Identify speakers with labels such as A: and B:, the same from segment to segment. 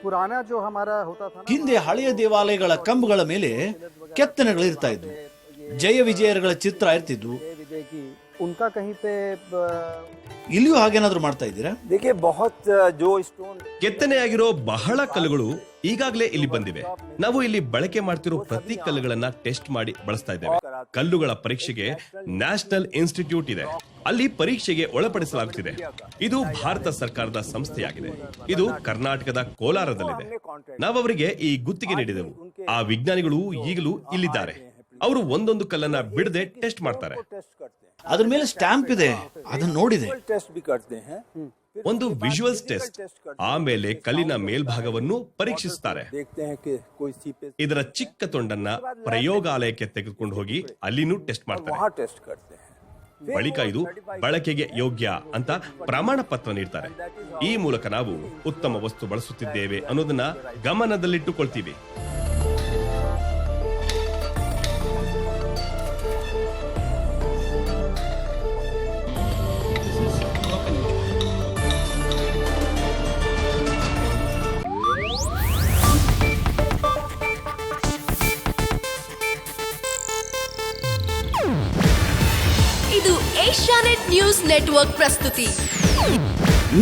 A: पुराना जो हमारा होता था
B: ಹಿಂದೆ ಹಳೆಯ ದೇವಾಲಯಗಳ ಕಂಬಗಳ ಮೇಲೆ ಕೆತ್ತನೆಗಳು ಇರ್ತಾ ಇದ್ವು, ಜಯ ವಿಜಯಗಳ ಚಿತ್ರ ಇರ್ತಿದ್ವು.
A: विजय की उनका कहीं पे
B: ಇಲ್ಲಿಯೂ ಹಾಗೇನಾದ್ರೂ ಮಾಡ್ತಾ ಇದ್ದೀರಾ?
A: देखिए बहुत जो स्टोन
C: ಕೆತ್ತನೆಯಾಗಿರೋ ಬಹಳ ಕಲ್ಲುಗಳು ಈಗಾಗಲೇ ಇಲ್ಲಿ ಬಂದಿವೆ. ನಾವು ಇಲ್ಲಿ ಬಳಕೆ ಮಾಡ್ತಿರೋ ಪ್ರತಿ ಕಲ್ಲುಗಳನ್ನ ಟೆಸ್ಟ್ ಮಾಡಿ ಬಳಸ್ತಾ ಇದ್ದೇವೆ. ಕಲ್ಲುಗಳ ಪರೀಕ್ಷೆಗೆ ನ್ಯಾಷನಲ್ ಇನ್ಸ್ಟಿಟ್ಯೂಟ್ ಇದೆ, ಅಲ್ಲಿ ಪರೀಕ್ಷೆಗೆ ಒಳಪಡಿಸಲಾಗುತ್ತಿದೆ. ಇದು ಭಾರತ ಸರ್ಕಾರದ ಸಂಸ್ಥೆಯಾಗಿದೆ. ಇದು ಕರ್ನಾಟಕದ ಕೋಲಾರದಲ್ಲಿದೆ. ನಾವವರಿಗೆ ಈ ಗುತ್ತಿಗೆ ನೀಡಿದೆವು. ಆ ವಿಜ್ಞಾನಿಗಳು ಈಗಲೂ ಇಲ್ಲಿದ್ದಾರೆ. ಅವರು ಒಂದೊಂದು ಕಲ್ಲನ್ನ ಬಿಡದೆ ಟೆಸ್ಟ್ ಮಾಡ್ತಾರೆ.
B: ಅದ್ರ ಮೇಲೆ ಸ್ಟ್ಯಾಂಪ್ ಇದೆ, ಅದನ್ನ ನೋಡಿದೆ.
C: ಒಂದು ವಿಜುವಲ್ಸ್ ಟೆಸ್ಟ್, ಆಮೇಲೆ ಕಲ್ಲಿನ ಮೇಲ್ಭಾಗವನ್ನು ಪರೀಕ್ಷಿಸುತ್ತಾರೆ. ಇದರ ಚಿಕ್ಕ ತುಂಡನ್ನ ಪ್ರಯೋಗಾಲಯಕ್ಕೆ ತೆಗೆದುಕೊಂಡು ಹೋಗಿ ಅಲ್ಲಿನೂ ಟೆಸ್ಟ್ ಮಾಡ್ತಾರೆ. ಬಳಿಕ ಇದು ಬಳಕೆಗೆ ಯೋಗ್ಯ ಅಂತ ಪ್ರಮಾಣ ಪತ್ರ ನೀಡ್ತಾರೆ. ಈ ಮೂಲಕ ನಾವು ಉತ್ತಮ ವಸ್ತು ಬಳಸುತ್ತಿದ್ದೇವೆ ಅನ್ನೋದನ್ನ ಗಮನದಲ್ಲಿಟ್ಟುಕೊಳ್ತೀವಿ.
D: ಇದು ಏಷ್ಯಾನೆಟ್ ನ್ಯೂಸ್ ನೆಟ್ವರ್ಕ್ ಪ್ರಸ್ತುತಿ.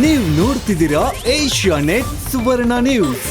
E: ನೀವು ನೋಡ್ತಿದ್ದೀರಾ ಏಷ್ಯಾನೆಟ್ ಸುವರ್ಣ ನ್ಯೂಸ್.